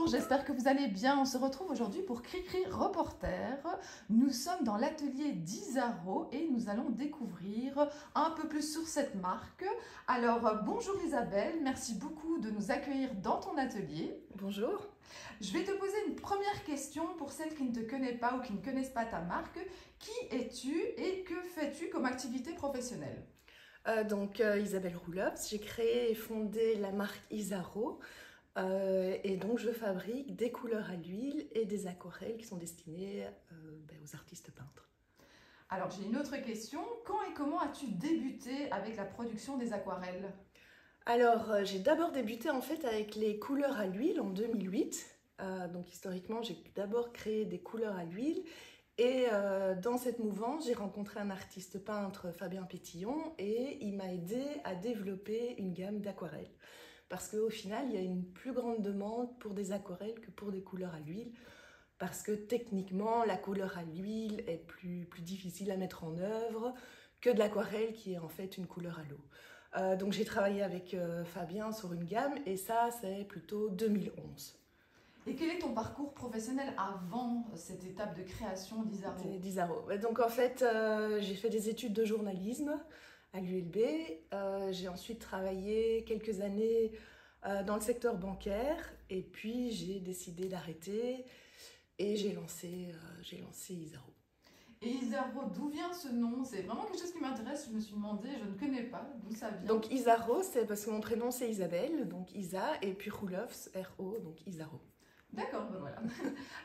j'espère que vous allez bien. On se retrouve aujourd'hui pour Cricri Reporter. Nous sommes dans l'atelier d'Isaro et nous allons découvrir un peu plus sur cette marque. Alors, bonjour Isabelle, merci beaucoup de nous accueillir dans ton atelier. Bonjour. Je vais te poser une première question pour celles qui ne te connaissent pas ou qui ne connaissent pas ta marque. Qui es-tu et que fais-tu comme activité professionnelle ? Isabelle Roulops, j'ai créé et fondé la marque Isaro. Et donc je fabrique des couleurs à l'huile et des aquarelles qui sont destinées aux artistes peintres. Alors j'ai une autre question. Quand et comment as-tu débuté avec la production des aquarelles ? Alors j'ai d'abord débuté en fait avec les couleurs à l'huile en 2008. Donc historiquement j'ai d'abord créé des couleurs à l'huile. Et dans cette mouvance, j'ai rencontré un artiste peintre, Fabien Pétillon, et il m'a aidé à développer une gamme d'aquarelles. Parce qu'au final, il y a une plus grande demande pour des aquarelles que pour des couleurs à l'huile. Parce que techniquement, la couleur à l'huile est plus difficile à mettre en œuvre que de l'aquarelle qui est en fait une couleur à l'eau. Donc j'ai travaillé avec Fabien sur une gamme et ça, c'est plutôt 2011. Et quel est ton parcours professionnel avant cette étape de création d'Isaro ? D'Isaro. Donc en fait, j'ai fait des études de journalisme à l'ULB. J'ai ensuite travaillé quelques années dans le secteur bancaire et puis j'ai décidé d'arrêter et j'ai lancé Isaro. Et Isaro, d'où vient ce nom ? C'est vraiment quelque chose qui m'intéresse, je me suis demandé, je ne connais pas d'où ça vient. Donc Isaro, c'est parce que mon prénom c'est Isabelle, donc Isa, et puis Roulops, R-O, donc Isaro. D'accord, ben voilà.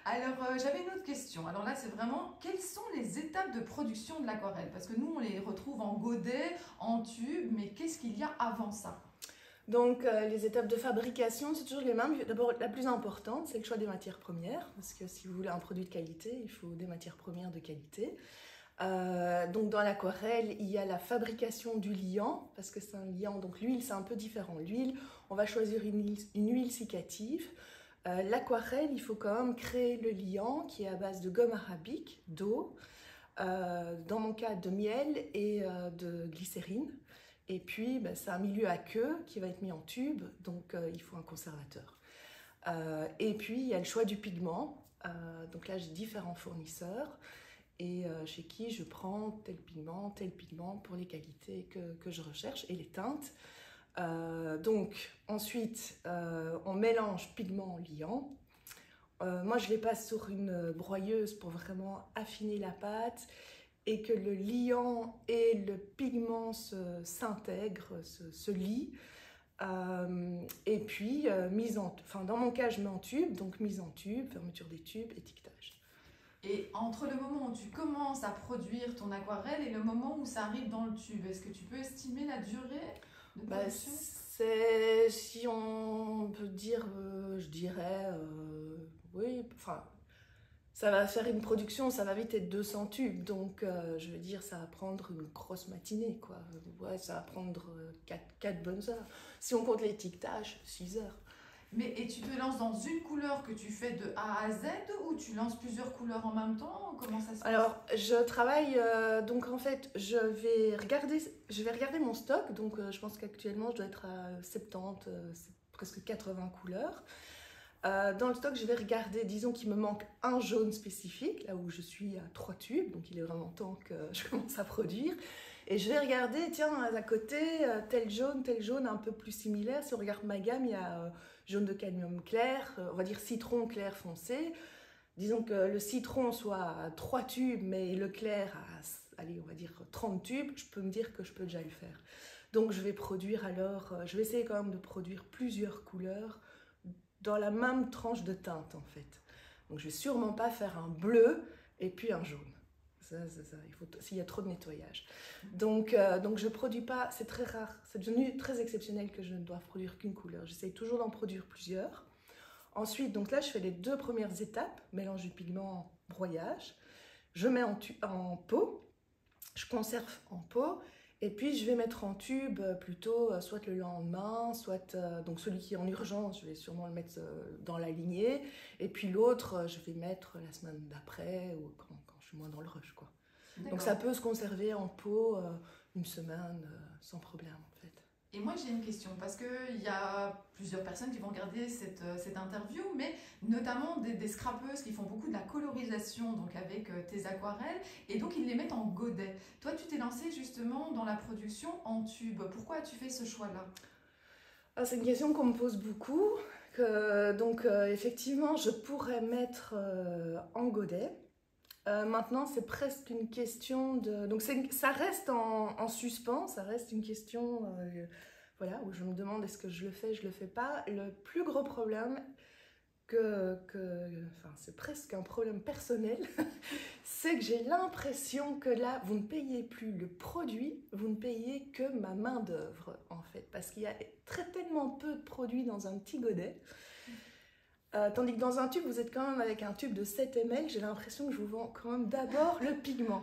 Alors, j'avais une autre question. Alors là, c'est vraiment, quelles sont les étapes de production de l'aquarelle ? Parce que nous, on les retrouve en godet, en tube, mais qu'est-ce qu'il y a avant ça ? Donc, les étapes de fabrication, c'est toujours les mêmes. D'abord, la plus importante, c'est le choix des matières premières. Parce que si vous voulez un produit de qualité, il faut des matières premières de qualité. Donc, dans l'aquarelle, il y a la fabrication du liant. Parce que c'est un liant, donc l'huile, c'est un peu différent. L'huile, on va choisir une huile cicative. L'aquarelle, il faut quand même créer le liant qui est à base de gomme arabique, d'eau, dans mon cas de miel et de glycérine. Et puis, c'est un milieu aqueux qui va être mis en tube, donc il faut un conservateur. Et puis, il y a le choix du pigment. Donc là, j'ai différents fournisseurs et chez qui je prends tel pigment pour les qualités que je recherche et les teintes. Donc ensuite on mélange pigment liant. Moi je les passe sur une broyeuse pour vraiment affiner la pâte et que le liant et le pigment s'intègrent, se lient. Et puis dans mon cas je mets en tube, donc mise en tube, fermeture des tubes, étiquetage. Et entre le moment où tu commences à produire ton aquarelle et le moment où ça arrive dans le tube, est-ce que tu peux estimer la durée de production ? Si on peut dire, je dirais, oui, enfin, ça va faire une production, ça va vite être 200 tubes, donc je veux dire, ça va prendre une grosse matinée, quoi. Ouais, ça va prendre 4 bonnes heures. Si on compte l'étiquetage, 6 heures. Et tu te lances dans une couleur que tu fais de A à Z ou tu lances plusieurs couleurs en même temps ? Comment ça se passe ? Alors, je travaille, donc en fait, je vais regarder mon stock. Donc, je pense qu'actuellement, je dois être à 70, presque 80 couleurs. Dans le stock, je vais regarder, disons qu'il me manque un jaune spécifique, là où je suis à 3 tubes. Donc, il est vraiment temps que je commence à produire. Et je vais regarder, tiens, à côté, tel jaune un peu plus similaire. Si on regarde ma gamme, il y a jaune de cadmium clair, on va dire citron clair foncé. Disons que le citron soit à 3 tubes, mais le clair à, allez, on va dire 30 tubes, je peux me dire que je peux déjà le faire. Donc je vais produire alors, je vais essayer quand même de produire plusieurs couleurs dans la même tranche de teinte en fait. Donc je vais sûrement pas faire un bleu et puis un jaune. Ça, il faut, s'il y a trop de nettoyage. Donc je produis pas, c'est très rare, c'est devenu très exceptionnel que je ne doive produire qu'une couleur. J'essaye toujours d'en produire plusieurs. Ensuite, donc là, je fais les 2 premières étapes, mélange du pigment, broyage. Je mets en pot, je conserve en pot, et puis je vais mettre en tube plutôt soit le lendemain, soit donc celui qui est en urgence, je vais sûrement le mettre dans la lignée, et puis l'autre, je vais mettre la semaine d'après ou quand je suis moins dans le rush, quoi. Donc ça peut se conserver en pot une semaine sans problème en fait. Et moi j'ai une question, parce qu'il y a plusieurs personnes qui vont regarder cette interview, mais notamment des scrappeuses qui font beaucoup de la colorisation donc avec tes aquarelles, et donc ils les mettent en godet. Toi tu t'es lancée justement dans la production en tube. Pourquoi as-tu fait ce choix-là? Ah, c'est une question qu'on me pose beaucoup. Effectivement, je pourrais mettre en godet. Maintenant, c'est presque une question de... ça reste en suspens, ça reste une question voilà, où je me demande est-ce que je le fais pas. Le plus gros problème, enfin, c'est presque un problème personnel, c'est que j'ai l'impression que là, vous ne payez plus le produit, vous ne payez que ma main-d'œuvre, en fait. Parce qu'il y a tellement peu de produits dans un petit godet. Tandis que dans un tube, vous êtes quand même avec un tube de 7 ml, j'ai l'impression que je vous vends quand même d'abord le pigment.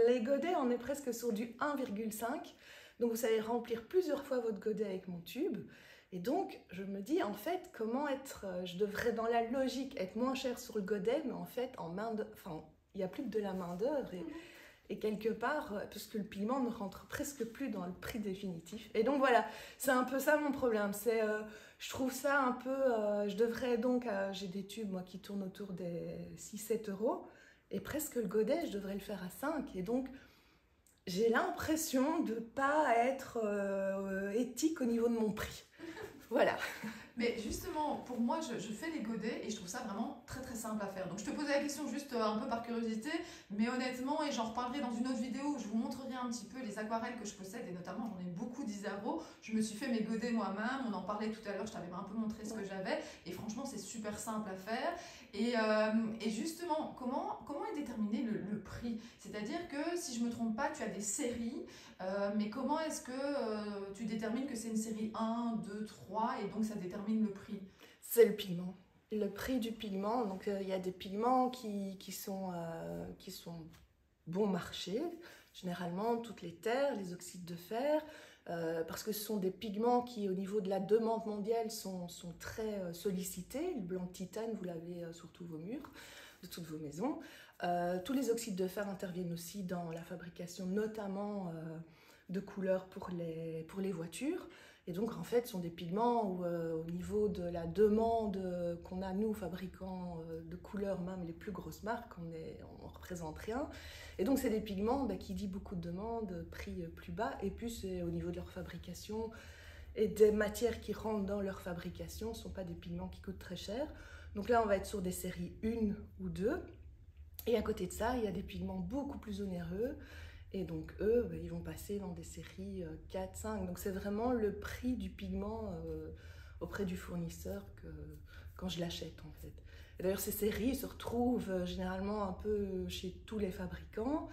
Les godets, on est presque sur du 1,5. Donc vous savez remplir plusieurs fois votre godet avec mon tube. Et donc, je me dis, en fait, comment être... je devrais, dans la logique, être moins cher sur le godet, mais en fait, enfin, il n'y a plus que de la main-d'œuvre. Et quelque part, puisque le pigment ne rentre presque plus dans le prix définitif. Et donc voilà, c'est un peu ça mon problème. Je trouve ça un peu... je devrais donc... j'ai des tubes, moi, qui tournent autour des 6-7 euros. Et presque le godet, je devrais le faire à 5. Et donc, j'ai l'impression de ne pas être éthique au niveau de mon prix. Voilà. Mais justement, pour moi, je fais les godets et je trouve ça vraiment très très simple à faire. Donc je te posais la question juste un peu par curiosité, mais honnêtement, et j'en reparlerai dans une autre vidéo où je vous montrerai un petit peu les aquarelles que je possède, et notamment j'en ai beaucoup d'Isaro. Je me suis fait mes godets moi-même, on en parlait tout à l'heure, je t'avais un peu montré ce que j'avais, et franchement c'est super simple à faire. Et justement, comment est déterminé le prix? C'est-à-dire que si je me trompe pas, tu as des séries, mais comment est-ce que tu détermines que c'est une série 1, 2, 3 et donc ça détermine le prix? C'est le pigment. Le prix du pigment. Donc il y a des pigments qui sont bon marché. Généralement, toutes les terres, les oxydes de fer, parce que ce sont des pigments qui, au niveau de la demande mondiale, sont très sollicités. Le blanc de titane, vous l'avez sur tous vos murs de toutes vos maisons. Tous les oxydes de fer interviennent aussi dans la fabrication, notamment de couleurs pour les voitures. Et donc, en fait, ce sont des pigments où, au niveau de la demande qu'on a, nous, fabricants de couleurs, même les plus grosses marques, on ne représente rien. Et donc, c'est des pigments qui dit beaucoup de demandes, prix plus bas. Et puis, c'est au niveau de leur fabrication et des matières qui rentrent dans leur fabrication, ne sont pas des pigments qui coûtent très cher. Donc là, on va être sur des séries 1 ou 2. Et à côté de ça, il y a des pigments beaucoup plus onéreux. Et donc, eux, ils vont passer dans des séries 4, 5. Donc, c'est vraiment le prix du pigment auprès du fournisseur quand je l'achète, en fait. D'ailleurs, ces séries se retrouvent généralement un peu chez tous les fabricants.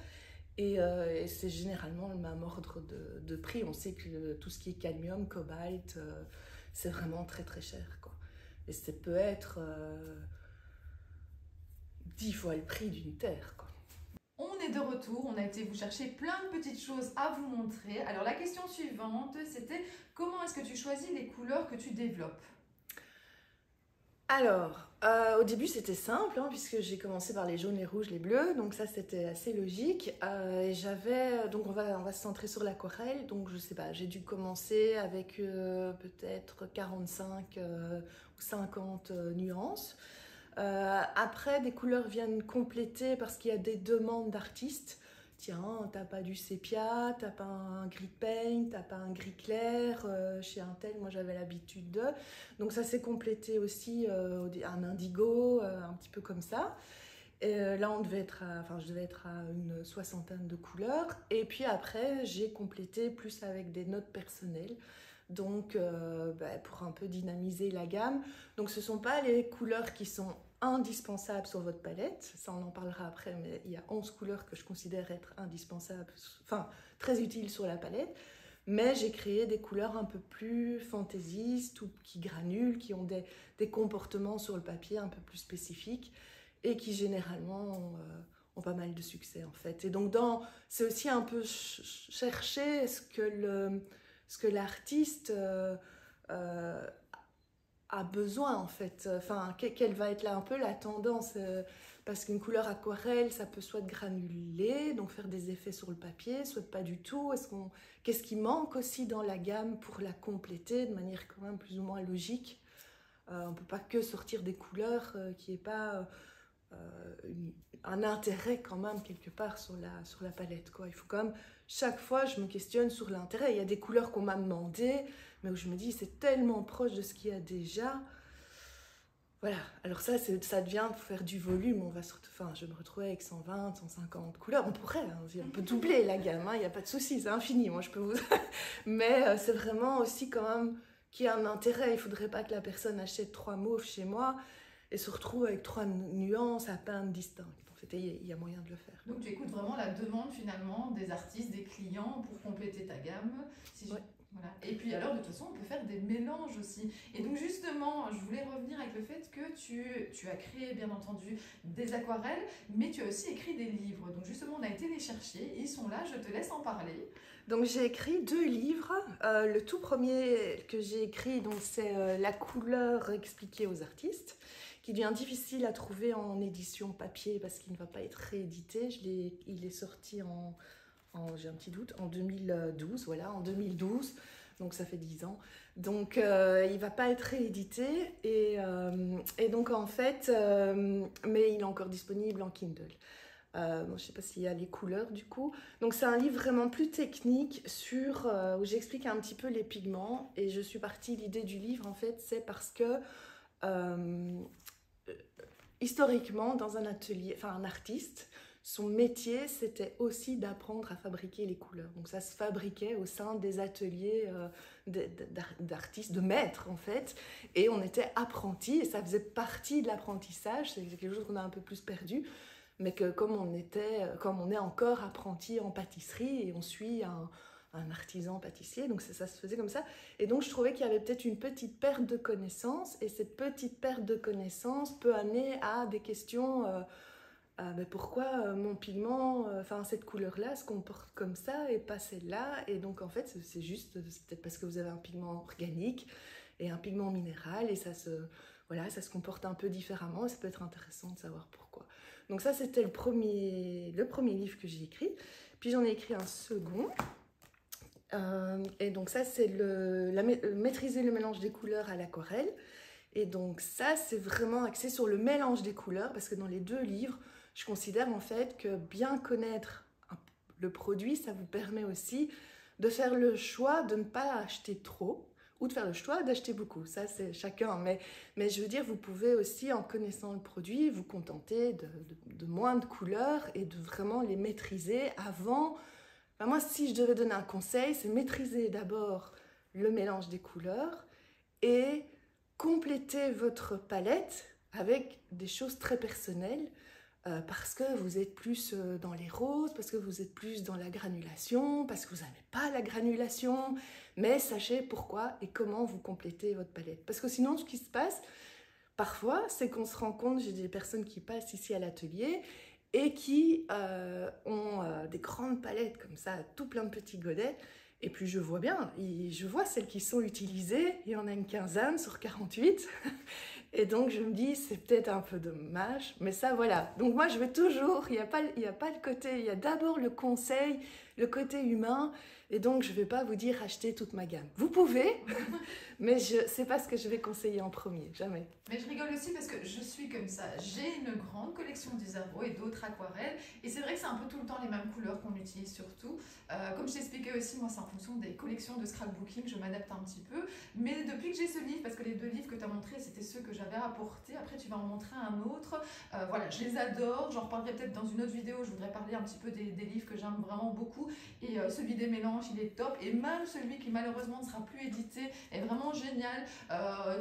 Et c'est généralement le même ordre de prix. On sait que tout ce qui est cadmium, cobalt, c'est vraiment très, très cher, quoi. Et ça peut être 10 fois le prix d'une terre, quoi. On est de retour, on a été vous chercher plein de petites choses à vous montrer. Alors la question suivante, c'était comment est-ce que tu choisis les couleurs que tu développes? Alors, au début c'était simple, hein, puisque j'ai commencé par les jaunes, les rouges, les bleus, donc ça c'était assez logique. Et donc on va se centrer sur l'aquarelle, donc je sais pas, j'ai dû commencer avec peut-être 45 ou 50 nuances. Après, des couleurs viennent compléter parce qu'il y a des demandes d'artistes. Tiens, t'as pas du sépia, t'as pas un gris paint, t'as pas un gris clair. Chez un tel, moi j'avais l'habitude de. Donc ça s'est complété aussi un indigo, un petit peu comme ça. Et là, je devais être à une soixantaine de couleurs. Et puis après, j'ai complété plus avec des notes personnelles. Donc, pour un peu dynamiser la gamme. Donc, ce ne sont pas les couleurs qui sont indispensables sur votre palette. Ça, on en parlera après, mais il y a 11 couleurs que je considère être indispensables, enfin, très utiles sur la palette. Mais j'ai créé des couleurs un peu plus fantaisistes ou qui granulent, qui ont des comportements sur le papier un peu plus spécifiques et qui généralement ont pas mal de succès, en fait. Et donc, c'est aussi un peu chercher ce que l'artiste a besoin, en fait. Enfin, quelle va être là un peu la tendance. parce qu'une couleur aquarelle, ça peut soit granuler, donc faire des effets sur le papier, soit pas du tout. Qu'est-ce qui manque aussi dans la gamme pour la compléter de manière quand même plus ou moins logique. On ne peut pas que sortir des couleurs qui n'aient pas un intérêt quand même quelque part sur la palette, quoi. Il faut quand même, chaque fois, je me questionne sur l'intérêt. Il y a des couleurs qu'on m'a demandé, mais où je me dis, c'est tellement proche de ce qu'il y a déjà. Voilà, alors ça devient pour faire du volume, je me retrouvais avec 120, 150 couleurs, on pourrait, hein, on peut doubler la gamme, il n'y a pas de souci, c'est infini, moi je peux vous... Mais c'est vraiment aussi quand même qu'il y a un intérêt, il ne faudrait pas que la personne achète 3 mauves chez moi et se retrouve avec 3 nuances à peine distinctes. En fait, il y a moyen de le faire. Donc tu écoutes vraiment la demande finalement des artistes, des clients pour compléter ta gamme. Ouais. Voilà. Et puis alors de toute façon on peut faire des mélanges aussi. Et donc justement je voulais revenir avec le fait que tu as créé bien entendu des aquarelles, mais tu as aussi écrit des livres. Donc justement on a été les chercher, ils sont là, je te laisse en parler. Donc j'ai écrit 2 livres. Le tout premier que j'ai écrit, c'est La couleur expliquée aux artistes, qui devient difficile à trouver en édition papier parce qu'il ne va pas être réédité. Il est sorti j'ai un petit doute, en 2012, voilà, en 2012, donc ça fait 10 ans. Donc il ne va pas être réédité et donc en fait, mais il est encore disponible en Kindle. Je ne sais pas s'il y a les couleurs du coup. Donc c'est un livre vraiment plus technique où j'explique un petit peu les pigments et je suis partie, l'idée du livre en fait, c'est parce que historiquement, dans un atelier, enfin un artiste, son métier, c'était aussi d'apprendre à fabriquer les couleurs. Donc ça se fabriquait au sein des ateliers d'artistes, de maîtres en fait. Et on était apprentis et ça faisait partie de l'apprentissage. C'est quelque chose qu'on a un peu plus perdu. Mais que comme on est encore apprenti en pâtisserie et on suit un artisan pâtissier, donc ça se faisait comme ça. Et donc je trouvais qu'il y avait peut-être une petite perte de connaissances. Et cette petite perte de connaissances peut amener à des questions... mais pourquoi mon pigment, cette couleur-là se comporte comme ça et pas celle-là? Et donc en fait, c'est peut-être parce que vous avez un pigment organique et un pigment minéral et ça se comporte un peu différemment et ça peut être intéressant de savoir pourquoi. Donc ça, c'était le premier livre que j'ai écrit. Puis j'en ai écrit un second. Et donc ça, c'est maîtriser le mélange des couleurs à l'aquarelle. Et donc ça, c'est vraiment axé sur le mélange des couleurs parce que dans les 2 livres, je considère en fait que bien connaître le produit, ça vous permet aussi de faire le choix de ne pas acheter trop ou de faire le choix d'acheter beaucoup. Ça, c'est chacun. Mais je veux dire, vous pouvez aussi, en connaissant le produit, vous contenter de moins de couleurs et de vraiment les maîtriser avant. Enfin, moi, si je devais donner un conseil, c'est maîtriser d'abord le mélange des couleurs et compléter votre palette avec des choses très personnelles parce que vous êtes plus dans les roses, parce que vous êtes plus dans la granulation, parce que vous n'avez pas la granulation, mais sachez pourquoi et comment vous complétez votre palette. Parce que sinon, ce qui se passe, parfois, c'est qu'on se rend compte, j'ai des personnes qui passent ici à l'atelier et qui ont des grandes palettes comme ça, tout plein de petits godets. Et puis je vois bien, je vois celles qui sont utilisées, il y en a une quinzaine sur 48. Et donc je me dis, c'est peut-être un peu dommage, mais ça voilà. Donc moi je vais toujours, il n'y a pas le côté, il y a d'abord le conseil, le côté humain. Et donc je ne vais pas vous dire acheter toute ma gamme. Vous pouvez, mais c'est pas ce que je vais conseiller en premier, jamais. Mais je rigole aussi parce que je suis comme ça. J'ai une grande collection d'Isaro et d'autres aquarelles. Et c'est vrai que c'est un peu tout le temps les mêmes couleurs qu'on utilise surtout. Comme je t'expliquais aussi, moi c'est en fonction des collections de scrapbooking, je m'adapte un petit peu. Mais depuis que j'ai ce livre, parce que les 2 livres que tu as montrés, c'était ceux que j'avais apportés. Après tu vas en montrer un autre. Voilà, je les adore. J'en reparlerai peut-être dans une autre vidéo. Je voudrais parler un petit peu des livres que j'aime vraiment beaucoup. Et celui des mélanges, il est top. Et même celui qui malheureusement ne sera plus édité est vraiment génial.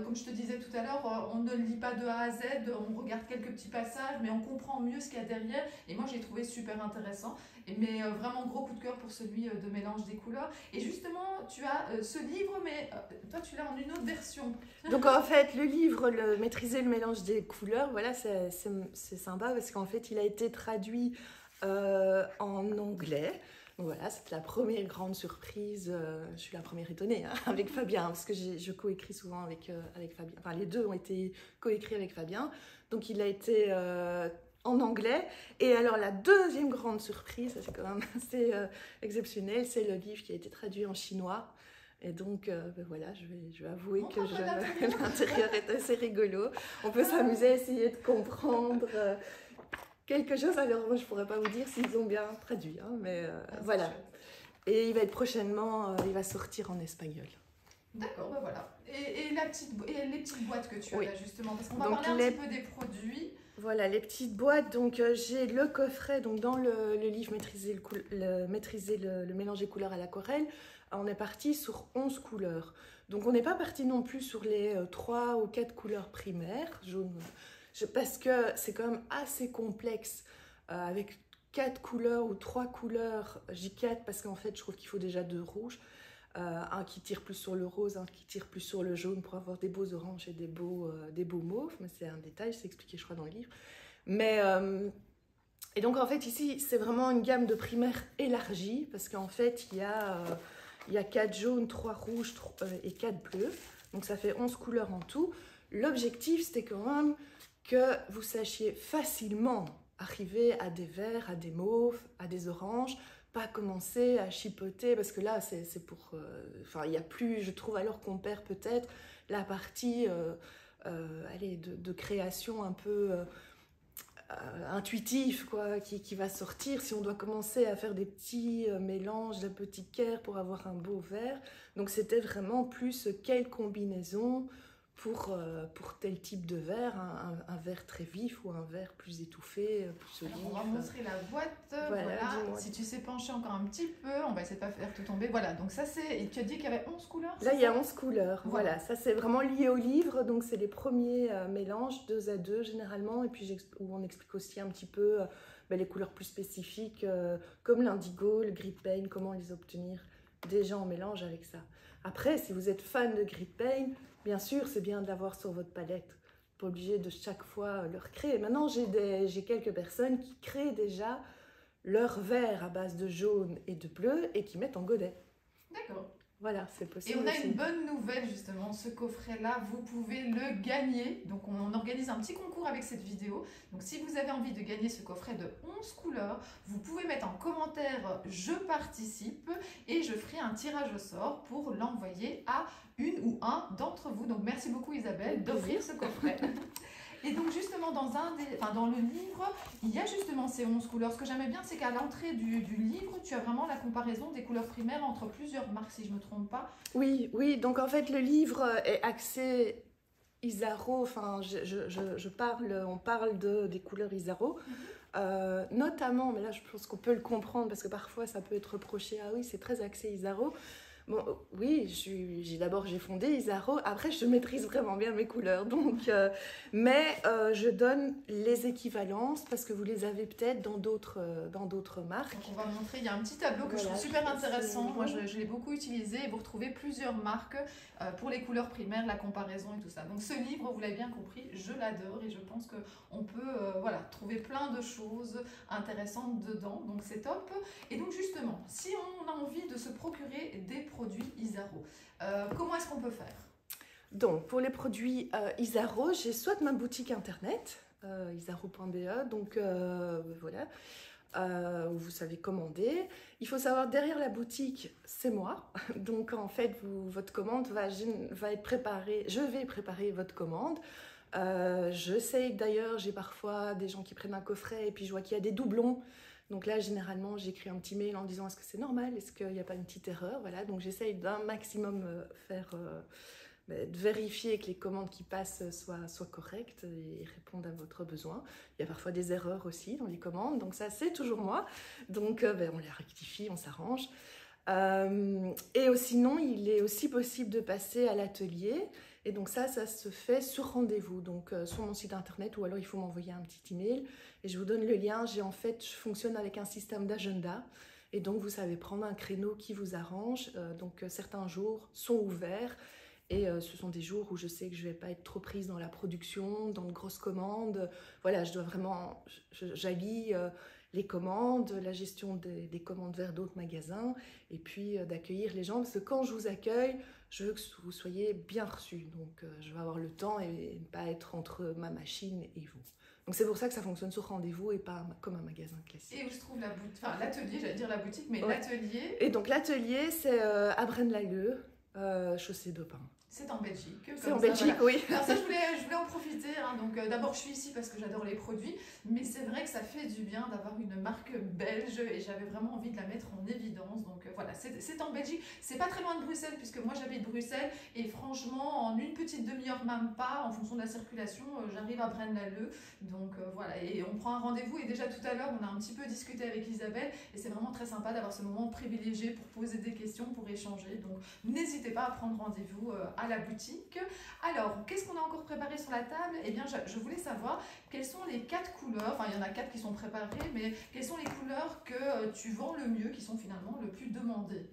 Comme je te disais tout à l'heure, on ne le lit pas de A à Z, on regarde quelques petits passages, mais on comprend mieux ce qu'il y a derrière. Et moi, j'ai trouvé super intéressant. Mais vraiment gros coup de cœur pour celui de mélange des couleurs. Et justement, tu as ce livre, mais toi, tu l'as en une autre version. Donc en fait, le livre, Maîtriser le mélange des couleurs, voilà, c'est sympa parce qu'en fait, il a été traduit en anglais. Donc voilà, c'était la première grande surprise. Je suis la première étonnée hein, avec Fabien, parce que je coécris souvent avec Fabien. Enfin, les 2 ont été coécrits avec Fabien. Donc il a été en anglais. Et alors la deuxième grande surprise, ça c'est quand même assez exceptionnel, c'est le livre qui a été traduit en chinois. Et donc voilà, je vais avouer que l'intérieur est assez rigolo. On peut s'amuser à essayer de comprendre quelque chose. Alors moi je pourrais pas vous dire s'ils ont bien traduit, hein, mais voilà. Et il va être prochainement, il va sortir en espagnol. D'accord, ben voilà. Et les petites boîtes que tu as là justement, parce qu'on va donc, parler un petit peu des produits. Voilà, les petites boîtes. Donc j'ai le coffret, donc dans le livre Maîtriser le mélange des couleurs à l'aquarelle, on est parti sur 11 couleurs. Donc on n'est pas parti non plus sur les 3 ou 4 couleurs primaires, jaune, parce que c'est quand même assez complexe avec 4 couleurs ou 3 couleurs. J'ai 4 parce qu'en fait je trouve qu'il faut déjà 2 rouges. Un qui tire plus sur le rose, un qui tire plus sur le jaune pour avoir des beaux oranges et des beaux mauves. Mais c'est un détail, c'est expliqué je crois dans le livre. Mais, et donc en fait ici c'est vraiment une gamme de primaires élargie parce qu'en fait il y a 4 jaunes, 3 rouges et 4 bleus. Donc ça fait 11 couleurs en tout. L'objectif c'était quand même que vous sachiez facilement arriver à des verts, à des mauves, à des oranges. Pas commencer à chipoter parce que là c'est pour il y a plus, je trouve, alors qu'on perd peut-être la partie allez, de création un peu intuitif quoi, qui va sortir si on doit commencer à faire des petits mélanges de petits cœurs pour avoir un beau vert. Donc c'était vraiment plus quelle combinaison pour tel type de verre, un vert très vif ou un vert plus étouffé, plus solide. Alors, on va montrer la boîte. Voilà. Si tu sais pencher encore un petit peu, on va essayer de ne pas faire tout tomber. Voilà, donc ça c'est... Et tu as dit qu'il y avait 11 couleurs? Là, il y a 11 couleurs. Voilà, ça c'est vraiment lié au livre. Donc c'est les premiers mélanges, 2 à 2 généralement. Et puis où on explique aussi un petit peu les couleurs plus spécifiques, comme l'indigo, le gris paint, comment les obtenir déjà en mélange avec ça. Après, si vous êtes fan de gris paint, bien sûr, c'est bien de l'avoir sur votre palette. Pas obligé de chaque fois le recréer. Maintenant, j'ai quelques personnes qui créent déjà leur verre à base de jaune et de bleu et qui mettent en godet. D'accord. Voilà, c'est possible. Et on a une bonne nouvelle justement, ce coffret-là, vous pouvez le gagner. Donc on organise un petit concours avec cette vidéo. Donc si vous avez envie de gagner ce coffret de 11 couleurs, vous pouvez mettre en commentaire « Je participe » et je ferai un tirage au sort pour l'envoyer à une ou un d'entre vous. Donc merci beaucoup Isabelle d'offrir ce coffret. Et donc justement dans le livre, il y a justement ces 11 couleurs. Ce que j'aimais bien, c'est qu'à l'entrée du livre, tu as vraiment la comparaison des couleurs primaires entre plusieurs marques, si je ne me trompe pas. Oui, donc en fait le livre est axé Isaro, enfin on parle des couleurs Isaro. Notamment, mais là je pense qu'on peut le comprendre parce que parfois ça peut être reproché, ah oui c'est très axé Isaro. Bon, oui, j'ai fondé Isaro. Après, je maîtrise vraiment bien mes couleurs. Donc, je donne les équivalences parce que vous les avez peut-être dans d'autres marques. Donc, on va montrer. Il y a un petit tableau que je trouve super intéressant. Moi, je l'ai beaucoup utilisé et vous retrouvez plusieurs marques pour les couleurs primaires, la comparaison et tout ça. Donc, ce livre, vous l'avez bien compris, je l'adore et je pense qu'on peut trouver plein de choses intéressantes dedans. Donc, c'est top. Et donc, justement, si on a envie de se procurer des produits Isaro, comment est-ce qu'on peut faire? Donc, pour les produits Isaro, j'ai soit ma boutique internet, isaro.be, donc voilà, où vous savez commander. Il faut savoir, derrière la boutique, c'est moi. Donc, en fait, votre commande va être préparée. Je vais préparer votre commande. Je sais d'ailleurs, j'ai parfois des gens qui prennent un coffret et puis je vois qu'il y a des doublons. Donc là, généralement, j'écris un petit mail en disant est-ce que c'est normal, est-ce qu'il n'y a pas une petite erreur, voilà. Donc j'essaye d'un maximum de vérifier que les commandes qui passent soient correctes et répondent à votre besoin. Il y a parfois des erreurs aussi dans les commandes, donc ça c'est toujours moi. Donc on les rectifie, on s'arrange. Et sinon, il est aussi possible de passer à l'atelier. Et donc ça se fait sur rendez-vous, donc sur mon site internet, ou alors il faut m'envoyer un petit email et je vous donne le lien. Je fonctionne avec un système d'agenda et donc vous savez prendre un créneau qui vous arrange. Donc certains jours sont ouverts et ce sont des jours où je sais que je ne vais pas être trop prise dans la production, dans de grosses commandes. Voilà, je dois vraiment, j'allie les commandes, la gestion des commandes vers d'autres magasins et puis d'accueillir les gens parce que quand je vous accueille, je veux que vous soyez bien reçus. Donc je vais avoir le temps et ne pas être entre ma machine et vous. Donc c'est pour ça que ça fonctionne sur rendez-vous et pas comme un magasin classique. Et où se trouve la boutique, enfin l'atelier, j'allais dire la boutique, mais Ouais. l'atelier. Et donc l'atelier, c'est à Braine-l'Alleud, chaussée de Pin. C'est en Belgique. C'est en Belgique, voilà. Oui. Alors ça, je voulais en profiter. Hein. Donc d'abord, je suis ici parce que j'adore les produits, mais c'est vrai que ça fait du bien d'avoir une marque belge et j'avais vraiment envie de la mettre en évidence. Donc voilà, c'est en Belgique. C'est pas très loin de Bruxelles puisque moi j'habite Bruxelles et franchement, en une petite demi-heure, même pas, en fonction de la circulation, j'arrive à Braine-l'Alleud. Donc voilà, et on prend un rendez-vous et déjà tout à l'heure, on a un petit peu discuté avec Isabelle et c'est vraiment très sympa d'avoir ce moment privilégié pour poser des questions, pour échanger. Donc n'hésitez pas à prendre rendez-vous à la boutique. Alors, qu'est-ce qu'on a encore préparé sur la table? Eh bien, je voulais savoir quelles sont les 4 couleurs, enfin il y en a 4 qui sont préparées, mais quelles sont les couleurs que tu vends le mieux, qui sont finalement le plus demandées?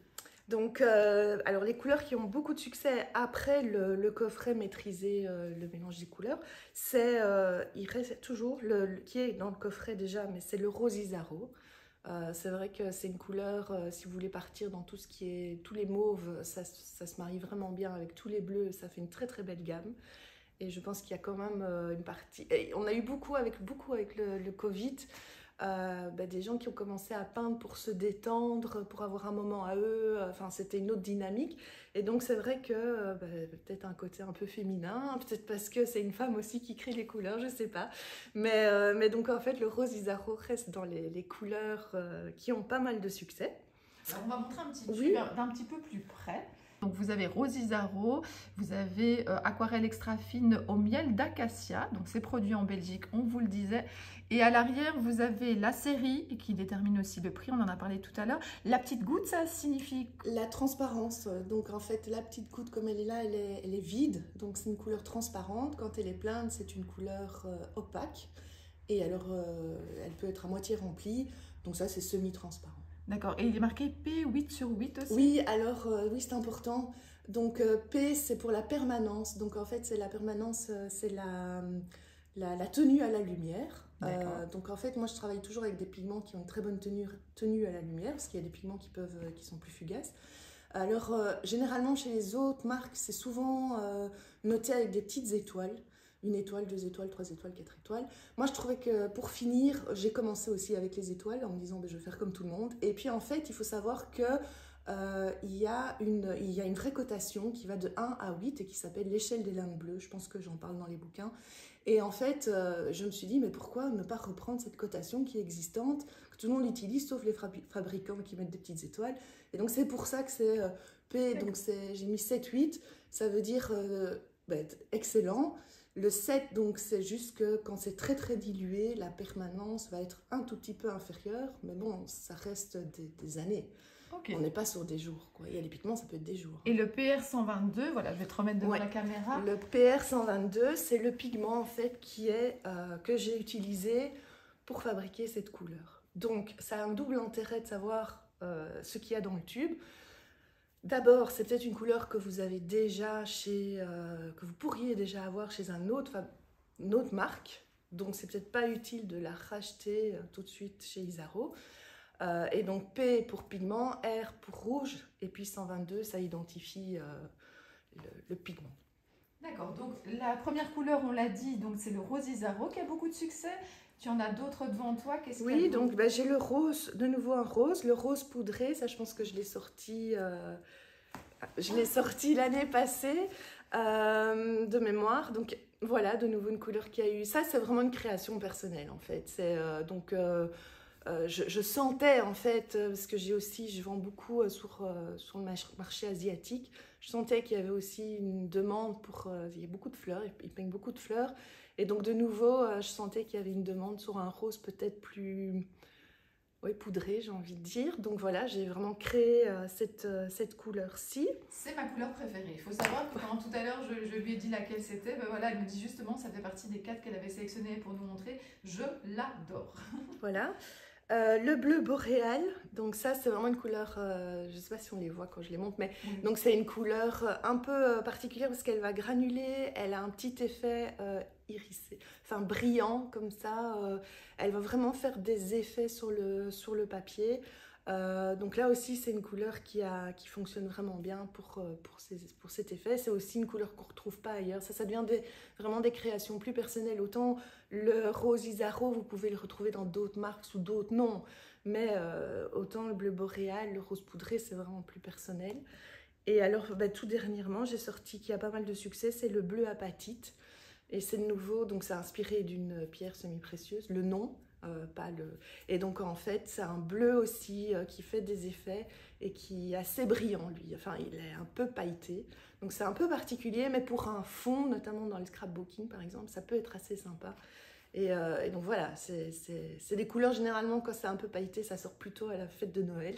Donc, alors les couleurs qui ont beaucoup de succès après le coffret maîtrisé, le mélange des couleurs, c'est, il reste toujours, qui est dans le coffret déjà, mais c'est le rose Isaro. C'est vrai que c'est une couleur, si vous voulez partir dans tout ce qui est, tous les mauves, ça se marie vraiment bien avec tous les bleus, ça fait une très très belle gamme. Et je pense qu'il y a quand même une partie, et on a eu beaucoup avec le Covid, des gens qui ont commencé à peindre pour se détendre, pour avoir un moment à eux, enfin c'était une autre dynamique. Et donc c'est vrai que peut-être un côté un peu féminin, peut-être parce que c'est une femme aussi qui crée les couleurs, je sais pas. Mais donc en fait le rose Isaro reste dans les couleurs qui ont pas mal de succès. Alors, on va montrer un petit Oui. tube d'un petit peu plus près. Donc vous avez rose Isaro, vous avez aquarelle extra fine au miel d'acacia, donc c'est produit en Belgique, on vous le disait. Et à l'arrière, vous avez la série qui détermine aussi le prix, on en a parlé tout à l'heure. La petite goutte, ça signifie? La transparence, donc en fait la petite goutte comme elle est là, elle est vide, donc c'est une couleur transparente. Quand elle est pleine, c'est une couleur opaque. Et alors elle peut être à moitié remplie, donc ça c'est semi-transparent. D'accord, et il est marqué P8 sur 8 aussi? Oui, alors oui, c'est important. Donc P, c'est pour la permanence. Donc en fait, c'est la permanence, c'est la tenue à la lumière. Donc en fait, moi, je travaille toujours avec des pigments qui ont une très bonne tenue à la lumière, parce qu'il y a des pigments qui sont plus fugaces. Alors, généralement, chez les autres marques, c'est souvent noté avec des petites étoiles. 1 étoile, 2 étoiles, 3 étoiles, 4 étoiles. Moi, je trouvais que pour finir, j'ai commencé aussi avec les étoiles en me disant je vais faire comme tout le monde. Et puis en fait, il faut savoir que il y a une vraie cotation qui va de 1 à 8 et qui s'appelle l'échelle des lames bleues. Je pense que j'en parle dans les bouquins. Et en fait, je me suis dit, mais pourquoi ne pas reprendre cette cotation qui est existante, que tout le monde utilise, sauf les fabricants qui mettent des petites étoiles. Et donc, c'est pour ça que c'est P. Donc, j'ai mis 7, 8. Ça veut dire excellent. Le 7, donc, c'est juste que quand c'est très très dilué, la permanence va être un tout petit peu inférieure. Mais bon, ça reste des années. Okay. On n'est pas sur des jours, quoi. Il y a des pigments, ça peut être des jours. Et le PR122, voilà, je vais te remettre devant la caméra. Le PR122, c'est le pigment en fait que j'ai utilisé pour fabriquer cette couleur. Donc, ça a un double intérêt de savoir ce qu'il y a dans le tube. D'abord, c'est peut-être une couleur que vous avez déjà que vous pourriez déjà avoir chez une autre marque. Donc, c'est peut-être pas utile de la racheter tout de suite chez Isaro. Et donc P pour pigment, R pour rouge, et puis 122, ça identifie le pigment. D'accord, donc la première couleur, on l'a dit, donc c'est le rose Isaro qui a beaucoup de succès. Tu en as d'autres devant toi? Oui, donc j'ai le rose, de nouveau un rose, le rose poudré, ça je pense que je l'ai sorti l'année passée de mémoire. Donc voilà, de nouveau une couleur qui a eu, ça c'est vraiment une création personnelle en fait. C'est je sentais en fait, parce que je vends beaucoup sur le marché asiatique, je sentais qu'il y avait aussi une demande il y a beaucoup de fleurs, ils peignent beaucoup de fleurs, et donc de nouveau, je sentais qu'il y avait une demande sur un rose peut-être plus poudré, j'ai envie de dire. Donc voilà, j'ai vraiment créé cette couleur-ci. C'est ma couleur préférée. Il faut savoir que quand tout à l'heure je lui ai dit laquelle c'était, voilà, elle me dit justement ça fait partie des 4 qu'elle avait sélectionnées pour nous montrer. Je l'adore. Voilà. Le bleu boréal, donc ça c'est vraiment une couleur, je ne sais pas si on les voit quand je les montre, mais donc c'est une couleur un peu particulière parce qu'elle va granuler, elle a un petit effet irisé, enfin brillant comme ça, elle va vraiment faire des effets sur le papier. Donc là aussi, c'est une couleur qui fonctionne vraiment bien pour cet effet. C'est aussi une couleur qu'on ne retrouve pas ailleurs. Ça devient vraiment des créations plus personnelles. Autant le rose Isaro, vous pouvez le retrouver dans d'autres marques sous d'autres noms. Mais autant le bleu boréal, le rose poudré, c'est vraiment plus personnel. Et alors, tout dernièrement, j'ai sorti, qui a pas mal de succès, c'est le bleu apatite. Et c'est nouveau, donc c'est inspiré d'une pierre semi-précieuse, le nom, pas le... Et donc en fait, c'est un bleu aussi qui fait des effets et qui est assez brillant lui. Enfin, il est un peu pailleté. Donc c'est un peu particulier, mais pour un fond, notamment dans le scrapbooking par exemple, ça peut être assez sympa. Et donc voilà, c'est des couleurs généralement, quand c'est un peu pailleté, ça sort plutôt à la fête de Noël.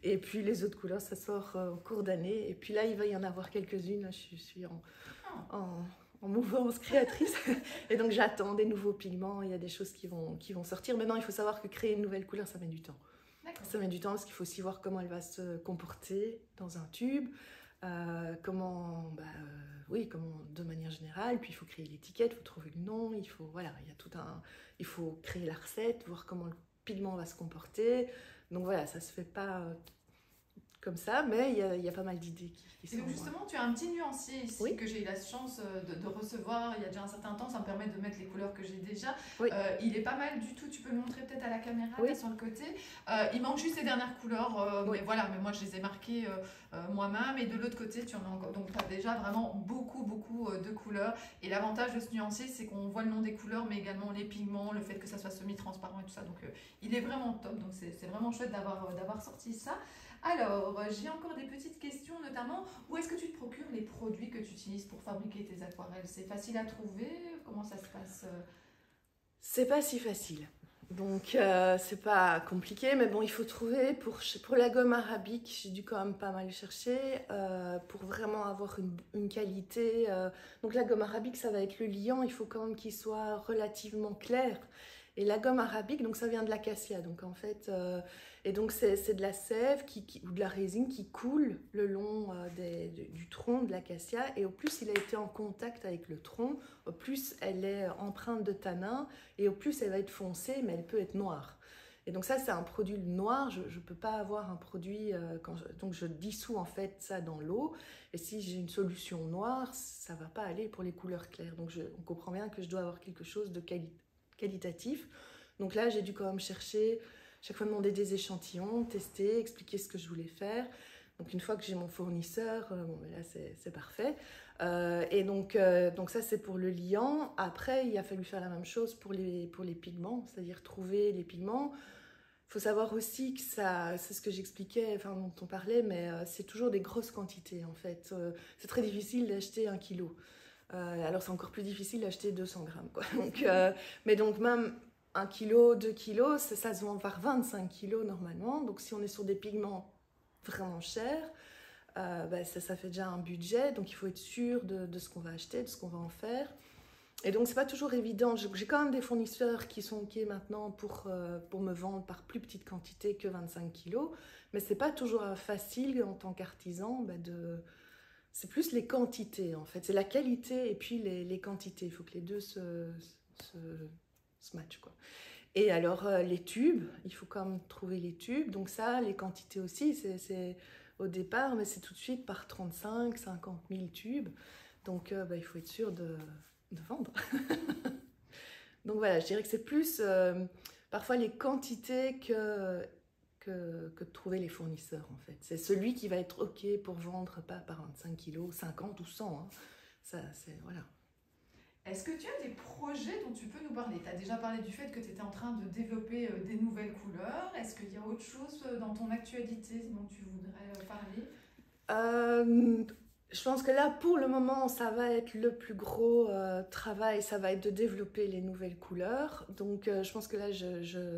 Et puis les autres couleurs, ça sort au cours d'année. Et puis là, il va y en avoir quelques-unes. Je suis en mouvance créatrice. Et donc j'attends des nouveaux pigments, il y a des choses qui vont sortir. Maintenant, il faut savoir que créer une nouvelle couleur, ça met du temps. Ça met du temps parce qu'il faut aussi voir comment elle va se comporter dans un tube, comment de manière générale. Puis il faut créer l'étiquette, il faut trouver le nom, il faut créer la recette, voir comment le pigment va se comporter. Donc voilà, ça se fait pas comme ça, mais il y a pas mal d'idées qui sont... Et donc justement, tu as un petit nuancier ici, oui, que j'ai eu la chance de recevoir il y a déjà un certain temps. Ça me permet de mettre les couleurs que j'ai déjà. Oui. Il est pas mal du tout. Tu peux le montrer peut-être à la caméra, oui, là, sur le côté. Il manque juste les dernières couleurs, oui, mais voilà, mais moi je les ai marquées moi-même. Et de l'autre côté, tu en as encore. Donc tu as déjà vraiment beaucoup de couleurs. Et l'avantage de ce nuancier, c'est qu'on voit le nom des couleurs, mais également les pigments, le fait que ça soit semi-transparent et tout ça. Donc il est vraiment top. Donc c'est vraiment chouette d'avoir sorti ça. Alors, j'ai encore des petites questions, notamment, où est-ce que tu te procures les produits que tu utilises pour fabriquer tes aquarelles? C'est facile à trouver? Comment ça se passe? C'est pas si facile. Donc, c'est pas compliqué, mais bon, il faut trouver. Pour la gomme arabique, j'ai dû quand même pas mal chercher pour vraiment avoir une qualité. Donc, la gomme arabique, ça va être le liant, il faut quand même qu'il soit relativement clair. Et la gomme arabique, donc ça vient de l'acacia. Donc en fait, et donc c'est de la sève ou de la résine qui coule le long du tronc de l'acacia. Et au plus il a été en contact avec le tronc, au plus elle est empreinte de tanin et au plus elle va être foncée, mais elle peut être noire. Et donc ça, c'est un produit noir. Je ne peux pas avoir un produit... donc je dissous en fait ça dans l'eau. Et si j'ai une solution noire, ça ne va pas aller pour les couleurs claires. Donc on comprend bien que je dois avoir quelque chose de qualitatif. Donc là, j'ai dû quand même chercher, chaque fois demander des échantillons, tester, expliquer ce que je voulais faire. Donc une fois que j'ai mon fournisseur, bon, là c'est parfait. Et donc ça c'est pour le liant. Après, il a fallu faire la même chose pour les pigments, c'est-à-dire trouver les pigments. Il faut savoir aussi que ça, c'est ce que j'expliquais, enfin dont on parlait, mais c'est toujours des grosses quantités en fait. C'est très difficile d'acheter 1 kilo. Alors c'est encore plus difficile d'acheter 200 grammes, quoi. Donc, mais donc même 1 kilo, 2 kilos, ça se vend par 25 kilos normalement. Donc si on est sur des pigments vraiment chers, ça fait déjà un budget. Donc il faut être sûr de ce qu'on va acheter, de ce qu'on va en faire. Et donc c'est pas toujours évident. J'ai quand même des fournisseurs qui sont OK maintenant pour me vendre par plus petite quantité que 25 kilos. Mais c'est pas toujours facile en tant qu'artisan c'est plus les quantités, en fait. C'est la qualité et puis les quantités. Il faut que les deux se matchent, quoi. Et alors, les tubes, il faut quand même trouver les tubes. Donc ça, les quantités aussi, c'est au départ, mais c'est tout de suite par 35, 50 000 tubes. Donc, il faut être sûr de vendre. Donc voilà, je dirais que c'est plus parfois les quantités que de trouver les fournisseurs, en fait. C'est celui qui va être OK pour vendre, pas par 25 kilos, 50 ou 100. Hein. Ça, voilà. Est-ce que tu as des projets dont tu peux nous parler? Tu as déjà parlé du fait que tu étais en train de développer des nouvelles couleurs. Est-ce qu'il y a autre chose dans ton actualité dont tu voudrais parler? Je pense que là, pour le moment, ça va être le plus gros travail, ça va être de développer les nouvelles couleurs. Donc, je pense que là,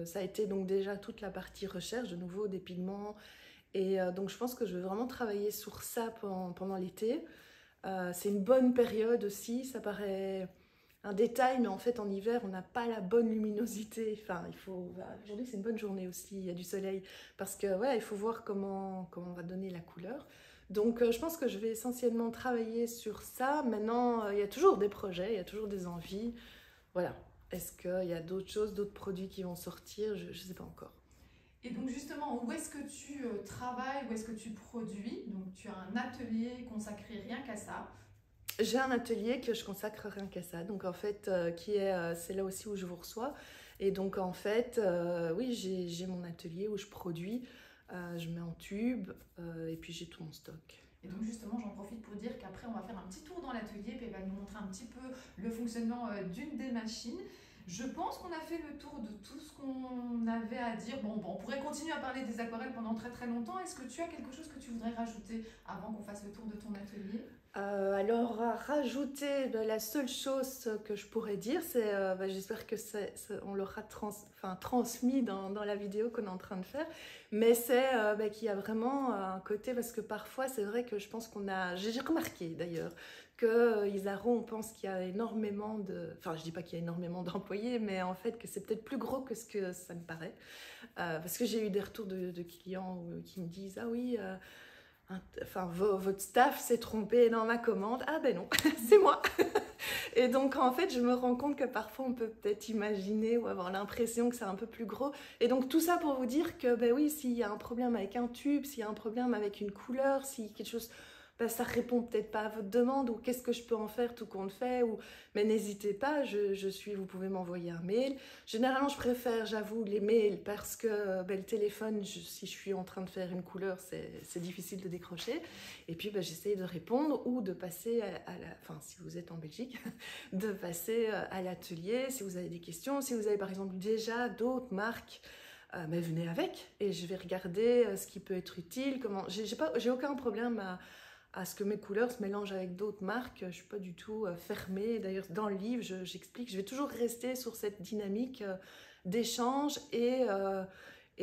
ça a été donc déjà toute la partie recherche, de nouveau, des pigments. Et donc, je pense que je vais vraiment travailler sur ça pendant l'été. C'est une bonne période aussi, ça paraît un détail, mais en fait, en hiver, on n'a pas la bonne luminosité. Enfin, aujourd'hui, c'est une bonne journée aussi, il y a du soleil. Parce que, voilà, il faut voir comment on va donner la couleur. Donc, je pense que je vais essentiellement travailler sur ça. Maintenant, il y a toujours des projets, il y a toujours des envies. Voilà. Est-ce qu'il y a d'autres choses, d'autres produits qui vont sortir? Je ne sais pas encore. Et donc justement, où est-ce que tu travailles, où est-ce que tu produis? Donc tu as un atelier consacré rien qu'à ça. J'ai un atelier que je consacre rien qu'à ça, donc en fait, c'est là aussi où je vous reçois. Et donc en fait, oui, j'ai mon atelier où je produis, je mets en tube, et puis j'ai tout mon stock. Et donc justement, j'en profite pour dire qu'après, on va faire un petit tour dans l'atelier, puis elle va nous montrer un petit peu le fonctionnement d'une des machines. Je pense qu'on a fait le tour de tout ce qu'on avait à dire. Bon, on pourrait continuer à parler des aquarelles pendant très très longtemps. Est-ce que tu as quelque chose que tu voudrais rajouter avant qu'on fasse le tour de ton atelier? Alors, à rajouter, la seule chose que je pourrais dire, c'est, j'espère que on l'aura transmis dans la vidéo qu'on est en train de faire, mais c'est qu'il y a vraiment un côté, parce que parfois, c'est vrai que je pense j'ai remarqué d'ailleurs, que Isaro, on pense qu'il y a énormément enfin, je dis pas qu'il y a énormément d'employés, mais en fait, que c'est peut-être plus gros que ce que ça me paraît, parce que j'ai eu des retours de clients qui me disent « Ah oui… Enfin, votre staff s'est trompé dans ma commande. » Ah ben non, c'est moi. Et donc, en fait, je me rends compte que parfois, on peut peut-être imaginer ou avoir l'impression que c'est un peu plus gros. Et donc, tout ça pour vous dire que, ben oui, s'il y a un problème avec un tube, s'il y a un problème avec une couleur, si quelque chose… Ben, ça répond peut-être pas à votre demande, ou qu'est-ce que je peux en faire tout compte fait, mais n'hésitez pas, vous pouvez m'envoyer un mail. Généralement, je préfère, j'avoue, les mails parce que le téléphone, si je suis en train de faire une couleur, c'est difficile de décrocher. Et puis, j'essaye de répondre ou de passer enfin, si vous êtes en Belgique, de passer à l'atelier si vous avez des questions. Si vous avez par exemple déjà d'autres marques, mais venez avec et je vais regarder ce qui peut être utile. J'ai aucun problème à ce que mes couleurs se mélangent avec d'autres marques. Je ne suis pas du tout fermée. D'ailleurs, dans le livre, j'explique, je vais toujours rester sur cette dynamique d'échange et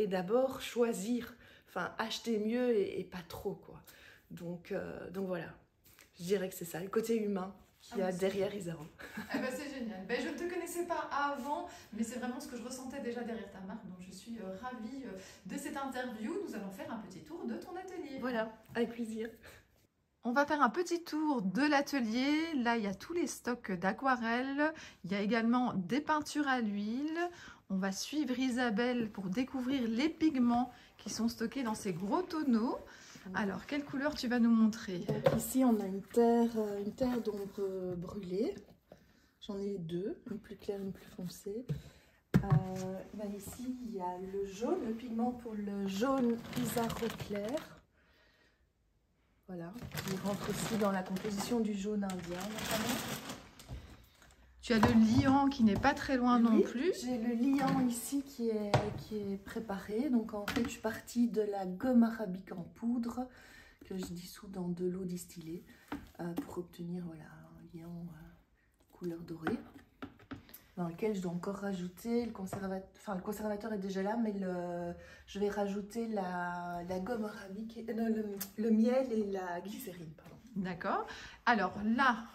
d'abord choisir, enfin acheter mieux et pas trop, quoi. Donc voilà, je dirais que c'est ça, le côté humain qu'il y a derrière Isaro. Eh ben, c'est génial. Je ne te connaissais pas avant, mais c'est vraiment ce que je ressentais déjà derrière ta marque. Donc je suis ravie de cette interview. Nous allons faire un petit tour de ton atelier. Voilà, avec plaisir. On va faire un petit tour de l'atelier. Là, il y a tous les stocks d'aquarelles. Il y a également des peintures à l'huile. On va suivre Isabelle pour découvrir les pigments qui sont stockés dans ces gros tonneaux. Alors, quelle couleur tu vas nous montrer? Donc ici, on a une terre d'ombre brûlée. J'en ai deux, une plus claire, une plus foncée. Ici, il y a le jaune, le pigment pour le jaune Isaro clair. Voilà, il rentre aussi dans la composition du jaune indien notamment. Tu as le liant qui n'est pas très loin non plus. J'ai le liant ici qui est préparé. Donc en fait, je suis partie de la gomme arabique en poudre que je dissous dans de l'eau distillée pour obtenir un liant couleur dorée, dans lequel je dois encore rajouter le conservateur. Enfin, le conservateur est déjà là, mais je vais rajouter la gomme arabique, le miel et la glycérine. D'accord. Alors là,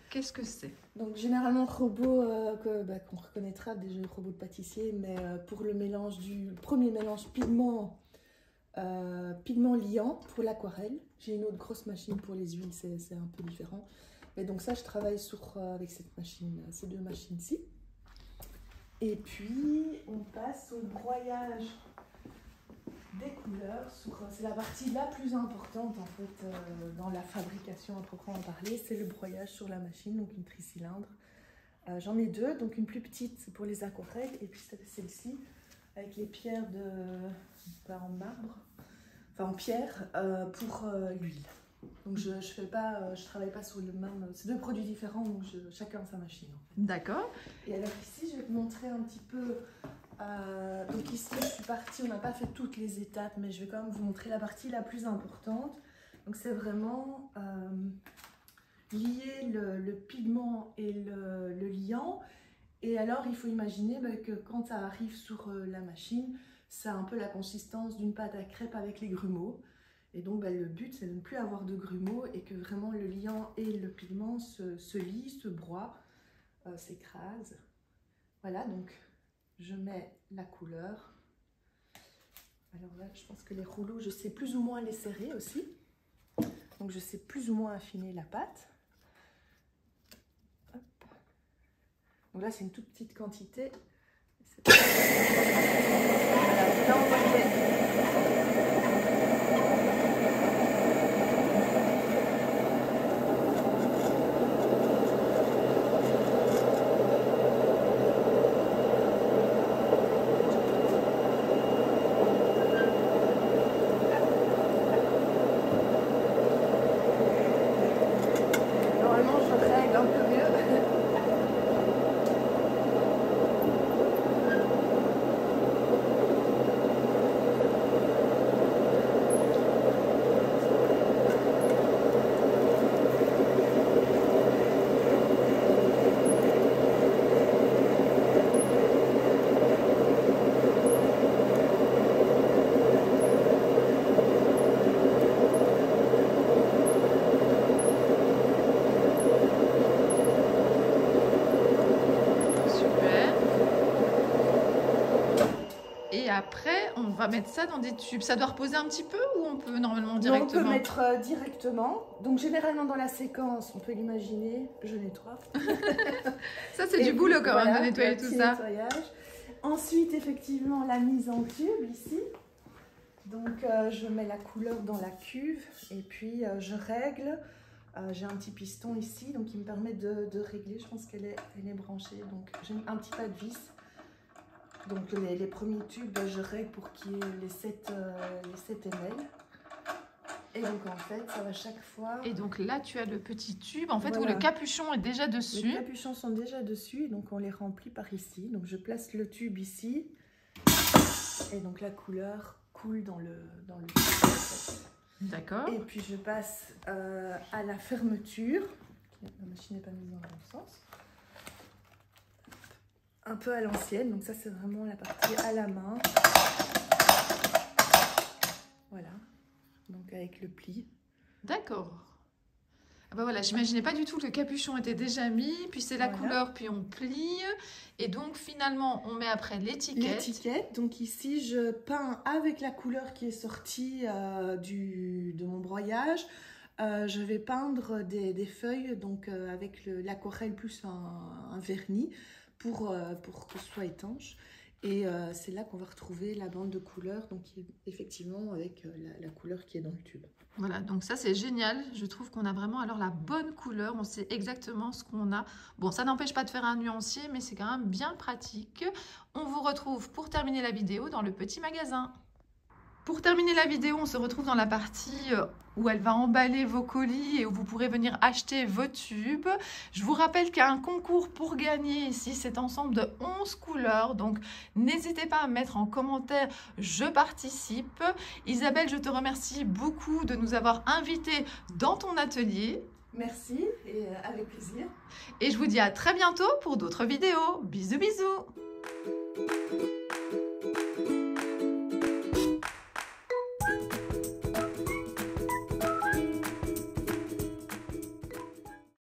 qu'est-ce que c'est? Donc généralement robot qu'on reconnaîtra déjà, le robot de pâtissier, mais pour le premier mélange pigment liant pour l'aquarelle. J'ai une autre grosse machine pour les huiles, c'est un peu différent. Et donc ça, je travaille avec ces deux machines-ci. Et puis, on passe au broyage des couleurs. C'est la partie la plus importante, en fait, dans la fabrication à proprement parler. C'est le broyage sur la machine, donc une tricylindre. J'en ai deux, donc une plus petite, c'est pour les aquarelles, et puis celle-ci, avec les pierres en marbre, enfin en pierre, pour l'huile. Donc je travaille pas sur le même, c'est deux produits différents, donc chacun sa machine. En fait. D'accord. Et alors ici, je vais te montrer un petit peu. Donc ici, je suis partie, on n'a pas fait toutes les étapes, mais je vais quand même vous montrer la partie la plus importante. Donc c'est vraiment lier le pigment et le liant. Et alors, il faut imaginer que quand ça arrive sur la machine, ça a un peu la consistance d'une pâte à crêpes avec les grumeaux. Et donc, le but, c'est de ne plus avoir de grumeaux et que vraiment le liant et le pigment se lient, se broient, s'écrasent. Voilà, donc je mets la couleur. Alors là, je pense que les rouleaux, je sais plus ou moins les serrer aussi. Donc, je sais plus ou moins affiner la pâte. Hop. Donc là, c'est une toute petite quantité. Voilà, là, envoyer. Normalement, je règle un peu mieux. Et après, on va mettre ça dans des tubes. Ça doit reposer un petit peu ou on peut normalement Non, directement? on peut mettre directement. Donc généralement dans la séquence, on peut l'imaginer, je nettoie. Ça, c'est du boulot quand même de nettoyer tout ça. Nettoyage. Ensuite, effectivement, la mise en tube ici. Donc je mets la couleur dans la cuve et puis je règle. J'ai un petit piston ici, donc il me permet de régler. Je pense qu'elle est branchée. Donc j'ai un petit pas de vis. Donc les premiers tubes, je règle pour qu'il y ait les 7 ml. Et donc en fait, ça va chaque fois. Et donc là, tu as le petit tube, en fait, Voilà. où le capuchon est déjà dessus. Les capuchons sont déjà dessus, et donc on les remplit par ici. Donc je place le tube ici. Et donc la couleur coule dans le tube. En fait. D'accord. Et puis je passe à la fermeture. La machine n'est pas mise dans le bon sens. Un peu à l'ancienne, donc ça c'est vraiment la partie à la main. Voilà, donc avec le pli. D'accord. Ah bah voilà, j'imaginais pas du tout que le capuchon était déjà mis, puis c'est la couleur, puis on plie. Et donc finalement, on met après l'étiquette. L'étiquette, donc ici je peins avec la couleur qui est sortie de mon broyage. Je vais peindre des feuilles, donc avec l'aquarelle plus un vernis. Pour que ce soit étanche. Et c'est là qu'on va retrouver la bande de couleurs, donc effectivement avec la couleur qui est dans le tube. Voilà, donc ça c'est génial. Je trouve qu'on a vraiment alors la bonne couleur. On sait exactement ce qu'on a. Bon, ça n'empêche pas de faire un nuancier, mais c'est quand même bien pratique. On vous retrouve pour terminer la vidéo dans le petit magasin. Pour terminer la vidéo, on se retrouve dans la partie où elle va emballer vos colis et où vous pourrez venir acheter vos tubes. Je vous rappelle qu'il y a un concours pour gagner ici cet ensemble de 11 couleurs. Donc, n'hésitez pas à mettre en commentaire « Je participe ». Isabelle, je te remercie beaucoup de nous avoir invités dans ton atelier. Merci et avec plaisir. Et je vous dis à très bientôt pour d'autres vidéos. Bisous, bisous.